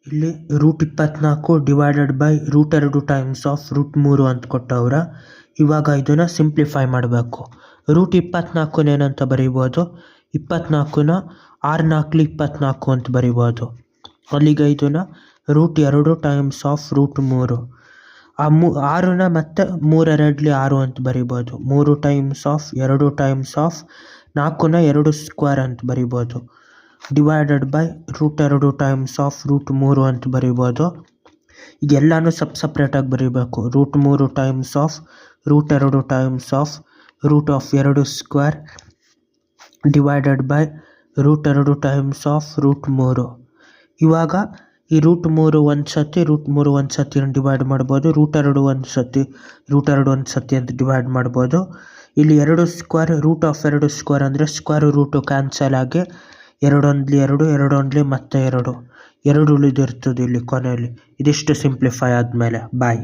ಇಲ್ಲಿ √24 divided by √2 times of √3 ಅಂತ ಕೊಟ್ಟವ್ರ. ಇವಾಗ ಇದನ್ನು ಸಿಂಪ್ಲಿಫೈ ಮಾಡಬೇಕು. √24 ಏನಂತ ಬರೀಬೋದು, 24ನ 6 4 24 ಅಂತ ಬರೀಬೋದು. ಅಲ್ಲಿಗೆ ಇದನ್ನು √2 ಟೈಮ್ಸ್ ಆಫ್ √3. 6ನ ಮತ್ತೆ 3 2 6 ಅಂತ ಬರೀಬೋದು. 3 ಟೈಮ್ಸ್ ಆಫ್ 2 ಟೈಮ್ಸ್ ಆಫ್ 4ನ 2 ಸ್ಕ್ವೇರ್ ಅಂತ ಬರೀಬೋದು. ಡಿವೈಡೆಡ್ ಬೈ √2 ಟೈಮ್ಸ್ ಆಫ್ √3 ಅಂತ ಬರೀಬೋದು. ಈಗೆಲ್ಲಾನು ಸಪ್ರೇಟಾಗಿ ಬರೀಬೇಕು. √3 times of √2 times of √2 square divided by √2 times of √3. ಇವಾಗ ಈ √3 ಒಂದು ಸತಿ √3 ಒಂದು ಸತಿ ಡಿವೈಡ್ ಮಾಡ್ಬೋದು. √2 ಒಂದು ಸತಿ √2 ಒಂದು ಸತಿ ಅಂತ ಡಿವೈಡ್ ಮಾಡ್ಬೋದು. ಇಲ್ಲಿ 2 ಸ್ಕ್ವೇರ್ √2 ಸ್ಕ್ವೇರ್ ಅಂದರೆ ಸ್ಕ್ವೇರ್ ರೂಟು ಕ್ಯಾನ್ಸಲ್ ಆಗಿ 2 1 2 2 1 ಮತ್ತೆ 2 ಉಳಿದಿರ್ತದೆ ಇಲ್ಲಿ ಕೊನೆಯಲ್ಲಿ. ಇದಿಷ್ಟು ಸಿಂಪ್ಲಿಫೈ ಆದಮೇಲೆ ಬಾಯ್.